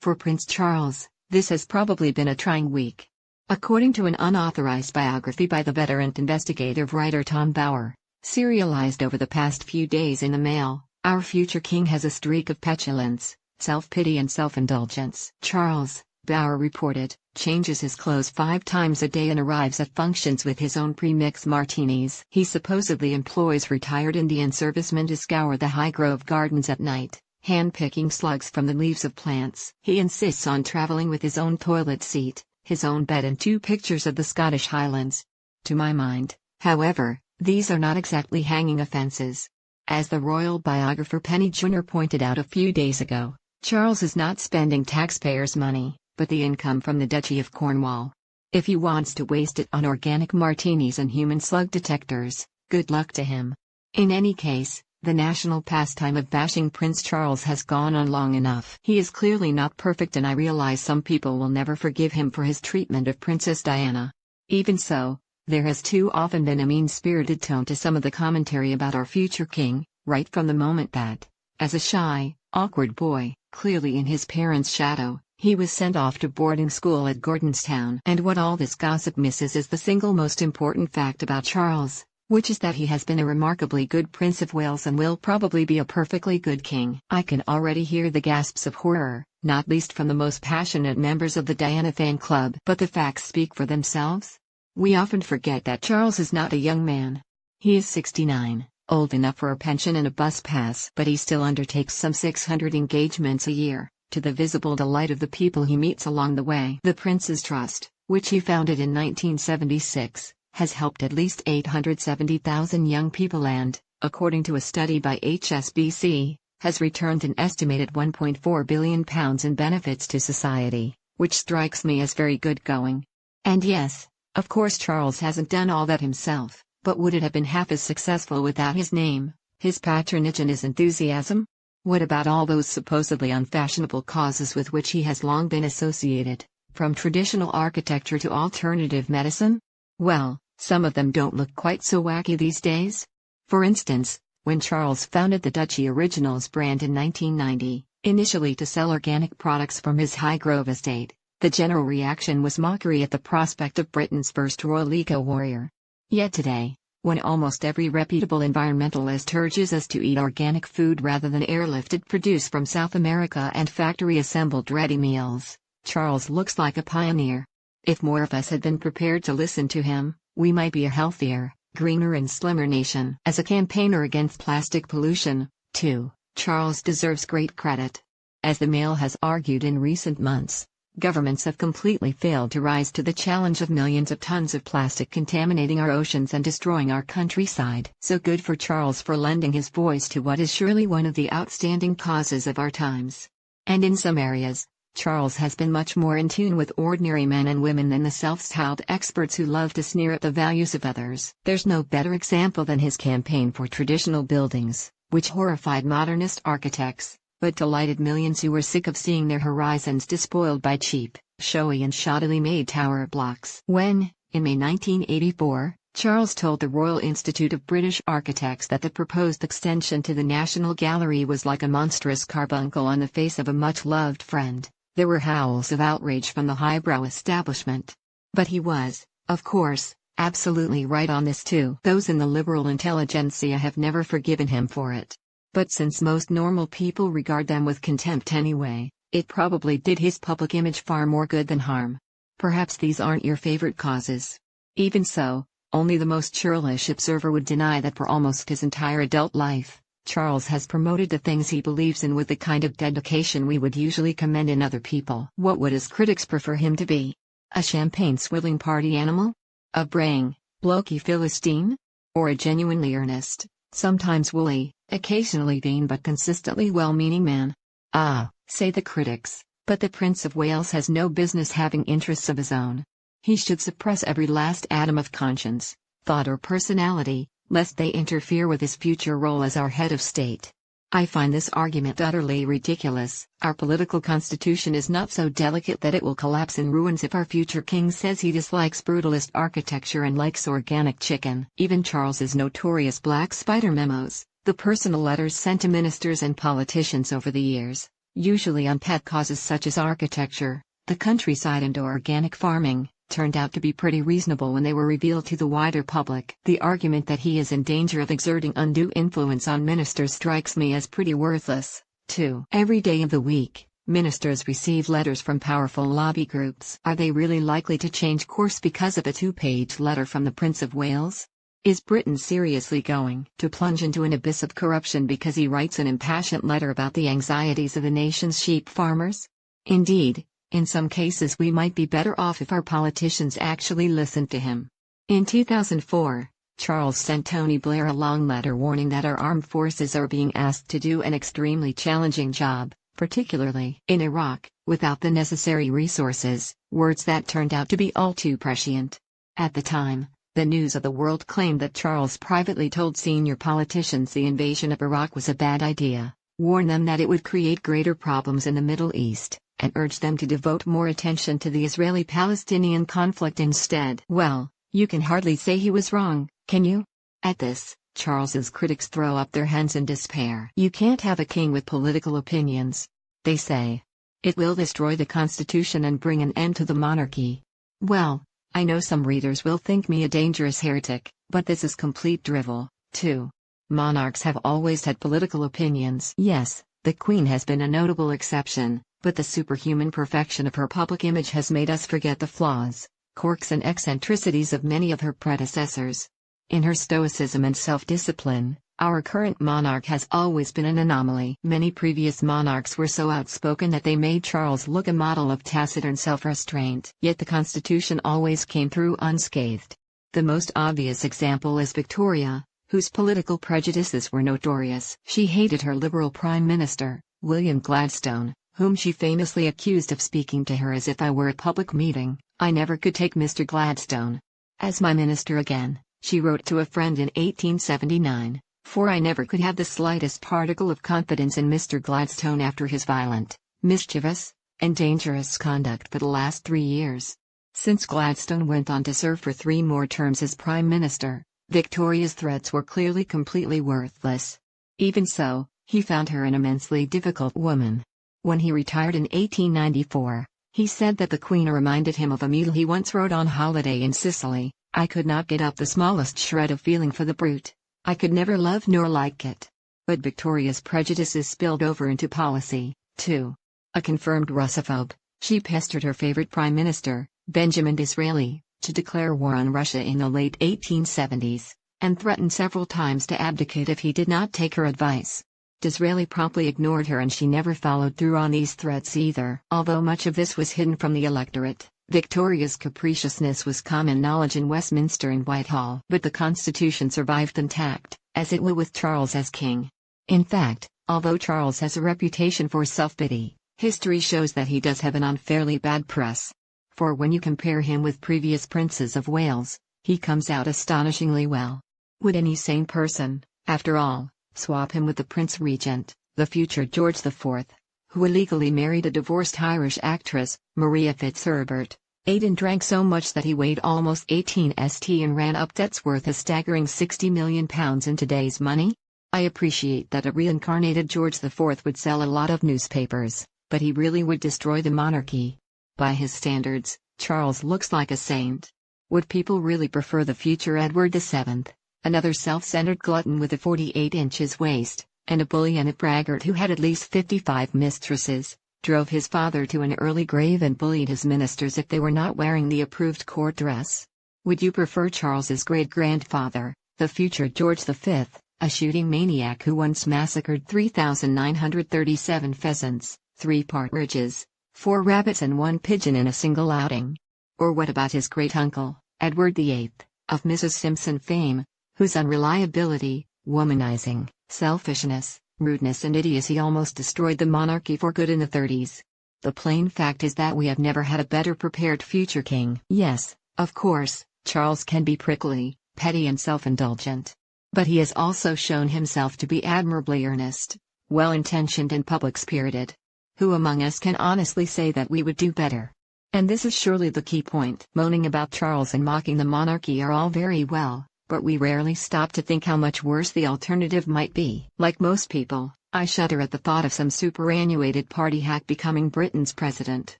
For Prince Charles, this has probably been a trying week. According to an unauthorized biography by the veteran investigative writer Tom Bower, serialized over the past few days in the Mail, our future king has a streak of petulance, self-pity and self-indulgence. Charles, Bower reported, changes his clothes 5 times a day and arrives at functions with his own pre-mixed martinis. He supposedly employs retired Indian servicemen to scour the Highgrove gardens at night, hand-picking slugs from the leaves of plants. He insists on traveling with his own toilet seat, his own bed and 2 pictures of the Scottish Highlands. To my mind, however, these are not exactly hanging offences. As the royal biographer Penny Junor pointed out a few days ago, Charles is not spending taxpayers' money, but the income from the Duchy of Cornwall. If he wants to waste it on organic martinis and human slug detectors, good luck to him. In any case, the national pastime of bashing Prince Charles has gone on long enough. He is clearly not perfect, and I realize some people will never forgive him for his treatment of Princess Diana. Even so, there has too often been a mean-spirited tone to some of the commentary about our future king, right from the moment that, as a shy, awkward boy, clearly in his parents' shadow, he was sent off to boarding school at Gordonstown. And what all this gossip misses is the single most important fact about Charles, which is that he has been a remarkably good Prince of Wales and will probably be a perfectly good king. I can already hear the gasps of horror, not least from the most passionate members of the Diana fan club. But the facts speak for themselves. We often forget that Charles is not a young man. He is 69, old enough for a pension and a bus pass, but he still undertakes some 600 engagements a year, to the visible delight of the people he meets along the way. The Prince's Trust, which he founded in 1976, has helped at least 870,000 young people and, according to a study by HSBC, has returned an estimated £1.4 billion in benefits to society, which strikes me as very good going. And yes, of course Charles hasn't done all that himself, but would it have been half as successful without his name, his patronage and his enthusiasm? What about all those supposedly unfashionable causes with which he has long been associated, from traditional architecture to alternative medicine? Well, some of them don't look quite so wacky these days. For instance, when Charles founded the Duchy Originals brand in 1990, initially to sell organic products from his Highgrove estate, the general reaction was mockery at the prospect of Britain's first royal eco-warrior. Yet today, when almost every reputable environmentalist urges us to eat organic food rather than airlifted produce from South America and factory-assembled ready meals, Charles looks like a pioneer. If more of us had been prepared to listen to him, we might be a healthier, greener and slimmer nation. As a campaigner against plastic pollution, too, Charles deserves great credit. As the Mail has argued in recent months, governments have completely failed to rise to the challenge of millions of tons of plastic contaminating our oceans and destroying our countryside. So good for Charles for lending his voice to what is surely one of the outstanding causes of our times. And in some areas, Charles has been much more in tune with ordinary men and women than the self-styled experts who love to sneer at the values of others. There's no better example than his campaign for traditional buildings, which horrified modernist architects, but delighted millions who were sick of seeing their horizons despoiled by cheap, showy and shoddily made tower blocks. When, in May 1984, Charles told the Royal Institute of British Architects that the proposed extension to the National Gallery was like a monstrous carbuncle on the face of a much-loved friend, there were howls of outrage from the highbrow establishment. But he was, of course, absolutely right on this too. Those in the liberal intelligentsia have never forgiven him for it. But since most normal people regard them with contempt anyway, it probably did his public image far more good than harm. Perhaps these aren't your favorite causes. Even so, only the most churlish observer would deny that for almost his entire adult life, Charles has promoted the things he believes in with the kind of dedication we would usually commend in other people. What would his critics prefer him to be? A champagne-swilling party animal? A braying, blokey Philistine? Or a genuinely earnest, sometimes woolly, occasionally vain but consistently well-meaning man? Ah, say the critics, but the Prince of Wales has no business having interests of his own. He should suppress every last atom of conscience, thought or personality, lest they interfere with his future role as our head of state. I find this argument utterly ridiculous. Our political constitution is not so delicate that it will collapse in ruins if our future king says he dislikes brutalist architecture and likes organic chicken. Even Charles's notorious black spider memos, the personal letters sent to ministers and politicians over the years, usually on pet causes such as architecture, the countryside and organic farming, turned out to be pretty reasonable when they were revealed to the wider public. The argument that he is in danger of exerting undue influence on ministers strikes me as pretty worthless, too. Every day of the week, ministers receive letters from powerful lobby groups. Are they really likely to change course because of a two-page letter from the Prince of Wales? Is Britain seriously going to plunge into an abyss of corruption because he writes an impassioned letter about the anxieties of the nation's sheep farmers? Indeed, in some cases we might be better off if our politicians actually listened to him. In 2004, Charles sent Tony Blair a long letter warning that our armed forces are being asked to do an extremely challenging job, particularly in Iraq, without the necessary resources, words that turned out to be all too prescient. At the time, the news of the world claimed that Charles privately told senior politicians the invasion of Iraq was a bad idea, warned them that it would create greater problems in the Middle East, and urged them to devote more attention to the Israeli-Palestinian conflict instead. Well, you can hardly say he was wrong, can you? At this, Charles's critics throw up their hands in despair. You can't have a king with political opinions, they say. It will destroy the Constitution and bring an end to the monarchy. Well, I know some readers will think me a dangerous heretic, but this is complete drivel, too. Monarchs have always had political opinions. Yes, the Queen has been a notable exception, but the superhuman perfection of her public image has made us forget the flaws, quirks and eccentricities of many of her predecessors. In her stoicism and self-discipline, our current monarch has always been an anomaly. Many previous monarchs were so outspoken that they made Charles look a model of taciturn self-restraint. Yet the Constitution always came through unscathed. The most obvious example is Victoria, whose political prejudices were notorious. She hated her Liberal Prime Minister, William Gladstone, whom she famously accused of speaking to her as if I were at a public meeting. I never could take Mr. Gladstone as my minister again, she wrote to a friend in 1879. For I never could have the slightest particle of confidence in Mr. Gladstone after his violent, mischievous, and dangerous conduct for the last 3 years. Since Gladstone went on to serve for 3 more terms as Prime Minister, Victoria's threats were clearly completely worthless. Even so, he found her an immensely difficult woman. When he retired in 1894, he said that the Queen reminded him of a mule he once rode on holiday in Sicily. I could not get up the smallest shred of feeling for the brute. I could never love nor like it. But Victoria's prejudices spilled over into policy, too. A confirmed Russophobe, she pestered her favorite prime minister, Benjamin Disraeli, to declare war on Russia in the late 1870s, and threatened several times to abdicate if he did not take her advice. Disraeli promptly ignored her and she never followed through on these threats either. Although much of this was hidden from the electorate, Victoria's capriciousness was common knowledge in Westminster and Whitehall. But the Constitution survived intact, as it will with Charles as king. In fact, although Charles has a reputation for self-pity, history shows that he does have an unfairly bad press. For when you compare him with previous princes of Wales, he comes out astonishingly well. Would any sane person, after all, swap him with the Prince Regent, the future George IV, who illegally married a divorced Irish actress, Maria Fitzherbert, ate and drank so much that he weighed almost 18 st and ran up debts worth a staggering £60 million in today's money? I appreciate that a reincarnated George IV would sell a lot of newspapers, but he really would destroy the monarchy. By his standards, Charles looks like a saint. Would people really prefer the future Edward VII, another self-centered glutton with a 48 inches waist, and a bully and a braggart who had at least 55 mistresses, drove his father to an early grave and bullied his ministers if they were not wearing the approved court dress? Would you prefer Charles's great-grandfather, the future George V, a shooting maniac who once massacred 3,937 pheasants, 3 partridges, 4 rabbits and 1 pigeon in a single outing? Or what about his great-uncle, Edward VIII, of Mrs. Simpson fame, whose unreliability, womanizing, selfishness, rudeness and idiocy almost destroyed the monarchy for good in the 30s? The plain fact is that we have never had a better prepared future king. Yes, of course, Charles can be prickly, petty and self-indulgent. But he has also shown himself to be admirably earnest, well-intentioned and public-spirited. Who among us can honestly say that we would do better? And this is surely the key point. Moaning about Charles and mocking the monarchy are all very well, but we rarely stop to think how much worse the alternative might be. Like most people, I shudder at the thought of some superannuated party hack becoming Britain's president.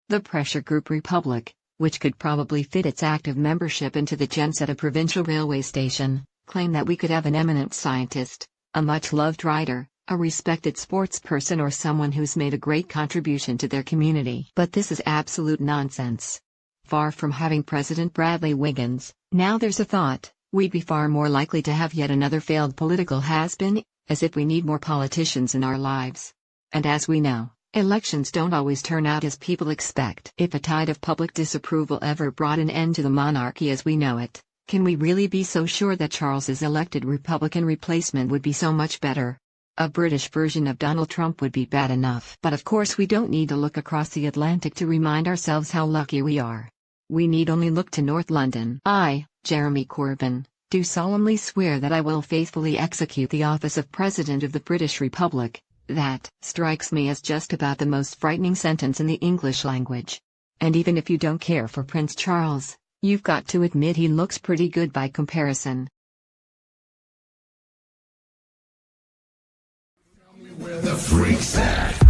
The pressure group Republic, which could probably fit its active membership into the gents at a provincial railway station, claim that we could have an eminent scientist, a much-loved writer, a respected sportsperson, or someone who's made a great contribution to their community. But this is absolute nonsense. Far from having President Bradley Wiggins, now there's a thought, we'd be far more likely to have yet another failed political has-been, as if we need more politicians in our lives. And as we know, elections don't always turn out as people expect. If a tide of public disapproval ever brought an end to the monarchy as we know it, can we really be so sure that Charles's elected Republican replacement would be so much better? A British version of Donald Trump would be bad enough. But of course we don't need to look across the Atlantic to remind ourselves how lucky we are. We need only look to North London. I, Jeremy Corbyn, do solemnly swear that I will faithfully execute the office of President of the British Republic. That strikes me as just about the most frightening sentence in the English language. And even if you don't care for Prince Charles, you've got to admit he looks pretty good by comparison. Where the freaks at?